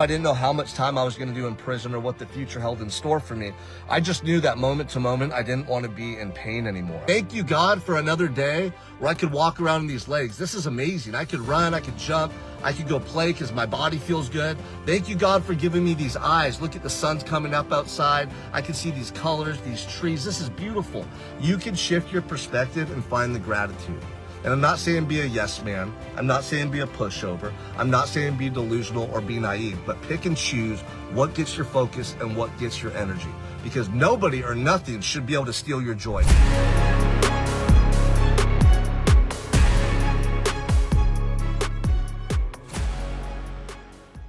I didn't know how much time I was going to do in prison or what the future held in store for me. I just knew that moment to moment, I didn't want to be in pain anymore. Thank you, God, for another day where I could walk around in these legs. This is amazing. I could run, I could jump, I could go play because my body feels good. Thank you, God, for giving me these eyes. Look at the sun's coming up outside. I can see these colors, these trees. This is beautiful. You can shift your perspective and find the gratitude. And I'm not saying be a yes man. I'm not saying be a pushover. I'm not saying be delusional or be naive, but pick and choose what gets your focus and what gets your energy. Because nobody or nothing should be able to steal your joy.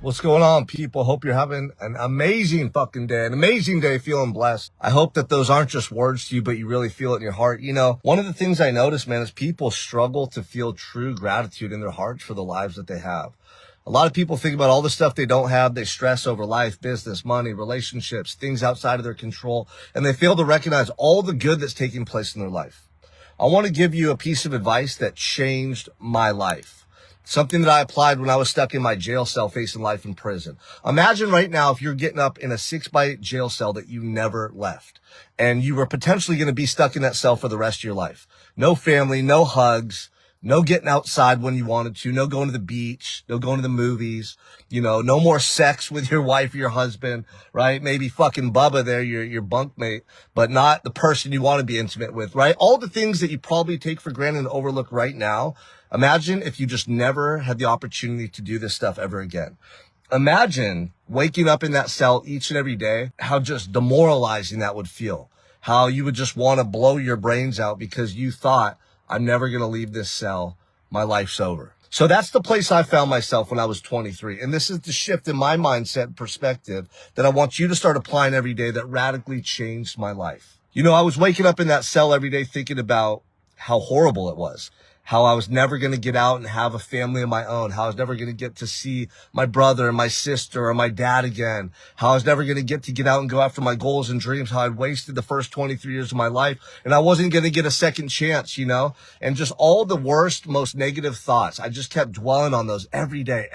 What's going on, people? Hope you're having an amazing fucking day, an amazing day, feeling blessed. I hope that those aren't just words to you, but you really feel it in your heart. You know, one of the things I notice, man, is people struggle to feel true gratitude in their hearts for the lives that they have. A lot of people think about all the stuff they don't have. They stress over life, business, money, relationships, things outside of their control, and they fail to recognize all the good that's taking place in their life. I want to give you a piece of advice that changed my life. Something that I applied when I was stuck in my jail cell facing life in prison. Imagine right now if you're getting up in a 6x8 jail cell that you never left, and you were potentially going to be stuck in that cell for the rest of your life. No family, no hugs, no getting outside when you wanted to, no going to the beach, no going to the movies, no more sex with your wife or your husband, right? Maybe fucking Bubba there, your bunkmate, but not the person you want to be intimate with, right? All the things that you probably take for granted and overlook right now. Imagine if you just never had the opportunity to do this stuff ever again. Imagine waking up in that cell each and every day, how just demoralizing that would feel. How you would just want to blow your brains out because you thought, I'm never going to leave this cell. My life's over. So that's the place I found myself when I was 23. And this is the shift in my mindset and perspective that I want you to start applying every day that radically changed my life. I was waking up in that cell every day thinking about how horrible it was. How I was never going to get out and have a family of my own. How I was never going to get to see my brother and my sister or my dad again. How I was never going to get out and go after my goals and dreams. How I'd wasted the first 23 years of my life and I wasn't going to get a second chance, and just all the worst, most negative thoughts. I just kept dwelling on those every day.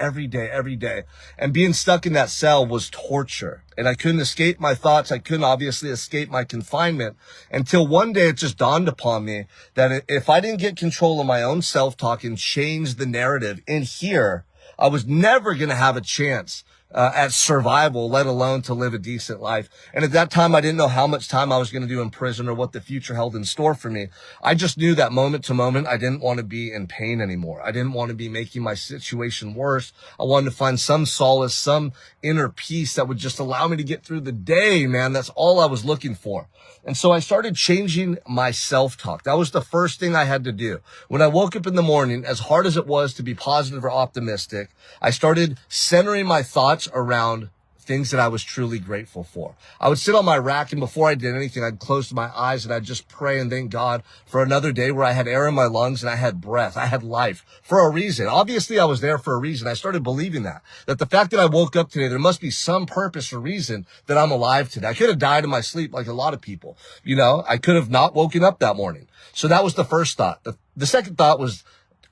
And being stuck in that cell was torture. And I couldn't escape my thoughts. I couldn't obviously escape my confinement until one day it just dawned upon me that if I didn't get control of my own self-talk and change the narrative in here, I was never going to have a chance at survival, let alone to live a decent life. And at that time, I didn't know how much time I was going to do in prison or what the future held in store for me. I just knew that moment to moment, I didn't want to be in pain anymore. I didn't want to be making my situation worse. I wanted to find some solace, some inner peace that would just allow me to get through the day, man. That's all I was looking for. And so I started changing my self-talk. That was the first thing I had to do. When I woke up in the morning, as hard as it was to be positive or optimistic, I started centering my thoughts around things that I was truly grateful for. I would sit on my rack, and before I did anything, I'd close my eyes and I'd just pray and thank God for another day where I had air in my lungs and I had breath. I had life for a reason. Obviously, I was there for a reason. I started believing that the fact that I woke up today, there must be some purpose or reason that I'm alive today. I could have died in my sleep like a lot of people. I could have not woken up that morning. So that was the first thought. The second thought was,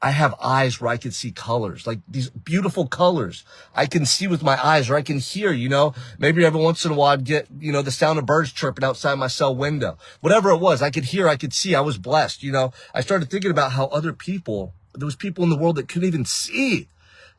I have eyes where I can see colors, like these beautiful colors. I can see with my eyes, or I can hear, maybe every once in a while I'd get, the sound of birds chirping outside my cell window. Whatever it was, I could hear, I could see. I was blessed. I started thinking about how there was people in the world that couldn't even see.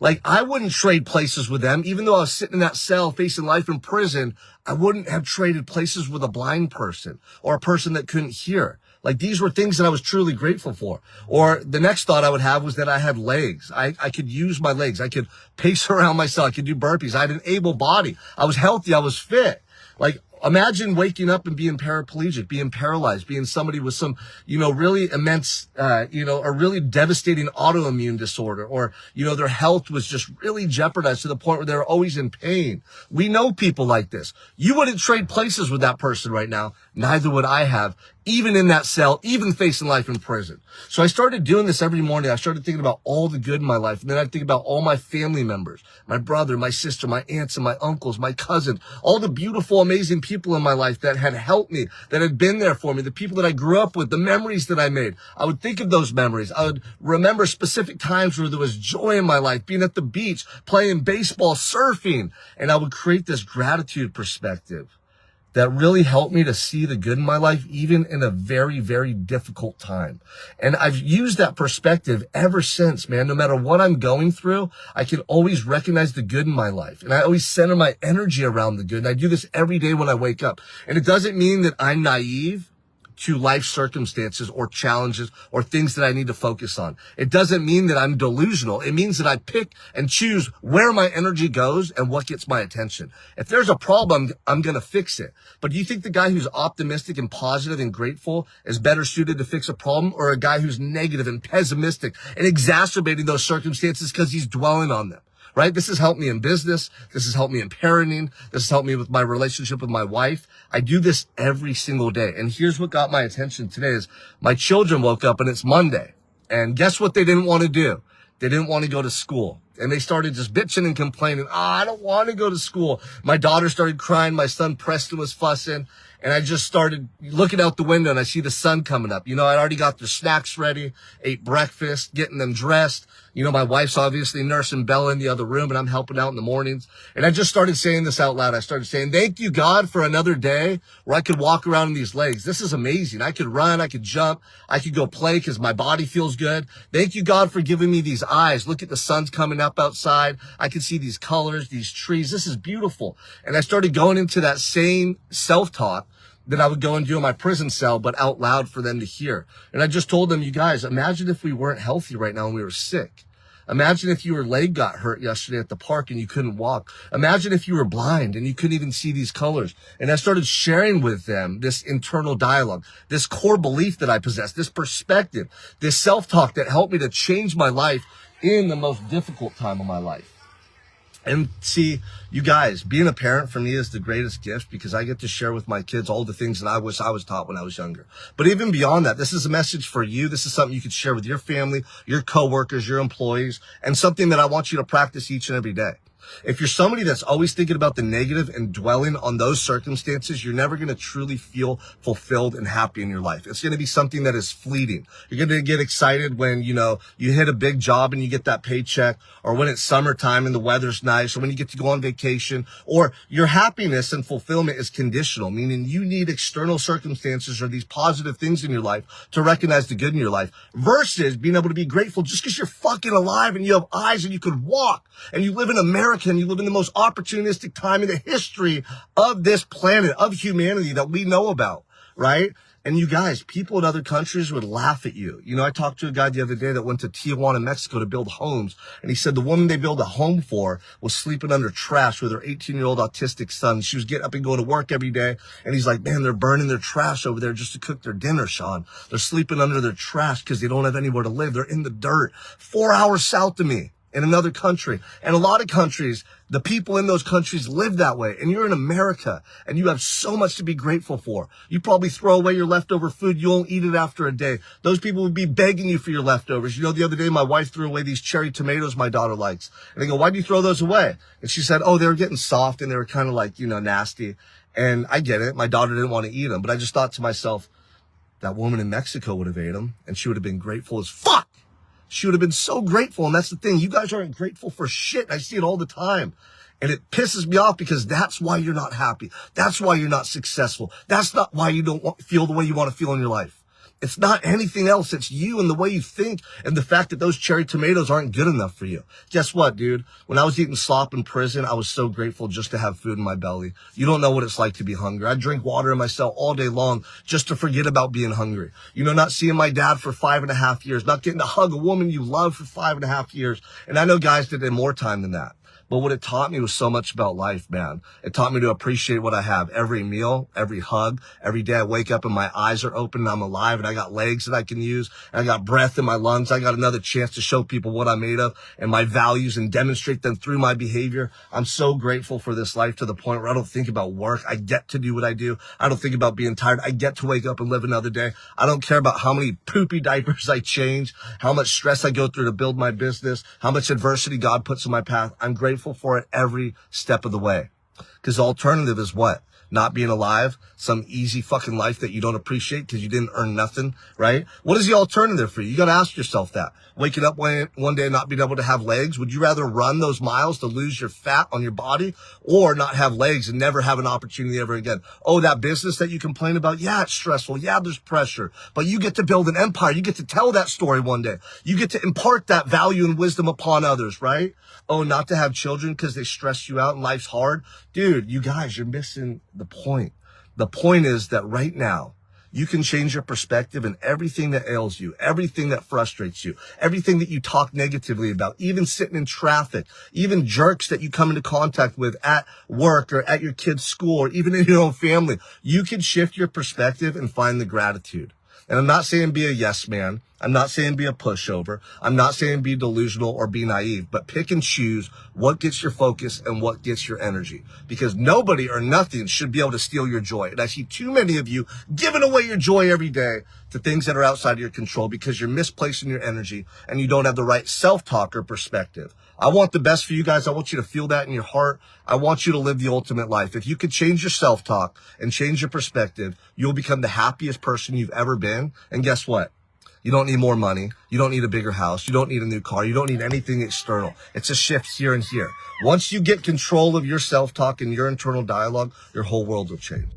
Like, I wouldn't trade places with them. Even though I was sitting in that cell facing life in prison, I wouldn't have traded places with a blind person or a person that couldn't hear. Like, these were things that I was truly grateful for. Or the next thought I would have was that I had legs. I could use my legs. I could pace around myself. I could do burpees. I had an able body. I was healthy. I was fit. Like, imagine waking up and being paraplegic, being paralyzed, being somebody with some, really immense, a really devastating autoimmune disorder, or, their health was just really jeopardized to the point where they were always in pain. We know people like this. You wouldn't trade places with that person right now. neither would I have, even in that cell, even facing life in prison. So I started doing this every morning. I started thinking about all the good in my life. And then I'd think about all my family members, my brother, my sister, my aunts and my uncles, my cousins, all the beautiful, amazing people in my life that had helped me, that had been there for me, the people that I grew up with, the memories that I made. I would think of those memories. I would remember specific times where there was joy in my life, being at the beach, playing baseball, surfing, and I would create this gratitude perspective that really helped me to see the good in my life, even in a very, very difficult time. And I've used that perspective ever since, man. No matter what I'm going through, I can always recognize the good in my life. And I always center my energy around the good. And I do this every day when I wake up. And it doesn't mean that I'm naive to life circumstances or challenges or things that I need to focus on. It doesn't mean that I'm delusional. It means that I pick and choose where my energy goes and what gets my attention. If there's a problem, I'm going to fix it. But do you think the guy who's optimistic and positive and grateful is better suited to fix a problem, or a guy who's negative and pessimistic and exacerbating those circumstances because he's dwelling on them? Right? This has helped me in business. This has helped me in parenting. This has helped me with my relationship with my wife. I do this every single day. And here's what got my attention today is my children woke up and it's Monday. And guess what they didn't want to do? They didn't want to go to school. And they started just bitching and complaining. I don't want to go to school. My daughter started crying. My son Preston was fussing. And I just started looking out the window and I see the sun coming up. You know, I already got their snacks ready, ate breakfast, getting them dressed. You know, my wife's obviously nursing Bella in the other room and I'm helping out in the mornings. And I just started saying this out loud. I started saying, thank you, God, for another day where I could walk around in these legs. This is amazing. I could run. I could jump. I could go play because my body feels good. Thank you, God, for giving me these eyes. Look at the sun's coming up outside. I can see these colors, these trees. This is beautiful. And I started going into that same self-talk that I would go and do in my prison cell, but out loud for them to hear. And I just told them, you guys, imagine if we weren't healthy right now and we were sick. Imagine if your leg got hurt yesterday at the park and you couldn't walk. Imagine if you were blind and you couldn't even see these colors. And I started sharing with them this internal dialogue, this core belief that I possess, this perspective, this self-talk that helped me to change my life in the most difficult time of my life. And see, you guys, being a parent for me is the greatest gift because I get to share with my kids all the things that I wish I was taught when I was younger. But even beyond that, this is a message for you. This is something you could share with your family, your coworkers, your employees, and something that I want you to practice each and every day. If you're somebody that's always thinking about the negative and dwelling on those circumstances, you're never going to truly feel fulfilled and happy in your life. It's going to be something that is fleeting. You're going to get excited when, you hit a big job and you get that paycheck, or when it's summertime and the weather's nice, or when you get to go on vacation, or your happiness and fulfillment is conditional, meaning you need external circumstances or these positive things in your life to recognize the good in your life, versus being able to be grateful just because you're fucking alive and you have eyes and you could walk and you live in America and you live in the most opportunistic time in the history of this planet, of humanity that we know about, right? And you guys, people in other countries would laugh at you. You know, I talked to a guy the other day that went to Tijuana, Mexico to build homes. And he said the woman they built a home for was sleeping under trash with her 18-year-old autistic son. She was getting up and going to work every day. And he's like, man, they're burning their trash over there just to cook their dinner, Sean. They're sleeping under their trash because they don't have anywhere to live. They're in the dirt 4 hours south of me. In another country. And a lot of countries, the people in those countries live that way. And you're in America and you have so much to be grateful for. You probably throw away your leftover food. You won't eat it after a day. Those people would be begging you for your leftovers. You know, the other day, my wife threw away these cherry tomatoes my daughter likes. And they go, why do you throw those away? And she said, oh, they were getting soft and they were kind of like, nasty. And I get it. My daughter didn't want to eat them. But I just thought to myself, that woman in Mexico would have ate them and she would have been grateful as fuck. She would have been so grateful. And that's the thing. You guys aren't grateful for shit. I see it all the time. And it pisses me off because that's why you're not happy. That's why you're not successful. That's not why you don't feel the way you want to feel in your life. It's not anything else. It's you and the way you think and the fact that those cherry tomatoes aren't good enough for you. Guess what, dude? When I was eating slop in prison, I was so grateful just to have food in my belly. You don't know what it's like to be hungry. I drink water in my cell all day long just to forget about being hungry. Not seeing my dad for 5.5 years, not getting to hug a woman you love for 5.5 years. And I know guys that did more time than that. But what it taught me was so much about life, man. It taught me to appreciate what I have. Every meal, every hug, every day I wake up and my eyes are open and I'm alive and I got legs that I can use and I got breath in my lungs. I got another chance to show people what I'm made of and my values and demonstrate them through my behavior. I'm so grateful for this life to the point where I don't think about work. I get to do what I do. I don't think about being tired. I get to wake up and live another day. I don't care about how many poopy diapers I change, how much stress I go through to build my business, how much adversity God puts in my path. I'm grateful for it every step of the way. Because the alternative is what? Not being alive, some easy fucking life that you don't appreciate because you didn't earn nothing, right? What is the alternative for you? You got to ask yourself that. Waking up one day and not being able to have legs, would you rather run those miles to lose your fat on your body or not have legs and never have an opportunity ever again? Oh, that business that you complain about, yeah, it's stressful. Yeah, there's pressure, but you get to build an empire. You get to tell that story one day. You get to impart that value and wisdom upon others, right? Oh, not to have children because they stress you out and life's hard. Dude, you guys, you're missing the point. The point is that right now, you can change your perspective and everything that ails you, everything that frustrates you, everything that you talk negatively about, even sitting in traffic, even jerks that you come into contact with at work or at your kid's school or even in your own family. You can shift your perspective and find the gratitude. And I'm not saying be a yes man. I'm not saying be a pushover. I'm not saying be delusional or be naive, but pick and choose what gets your focus and what gets your energy, because nobody or nothing should be able to steal your joy. And I see too many of you giving away your joy every day to things that are outside of your control because you're misplacing your energy and you don't have the right self-talk or perspective. I want the best for you guys. I want you to feel that in your heart. I want you to live the ultimate life. If you could change your self-talk and change your perspective, you'll become the happiest person you've ever been. And guess what? You don't need more money. You don't need a bigger house. You don't need a new car. You don't need anything external. It's a shift here and here. Once you get control of your self-talk and your internal dialogue, your whole world will change.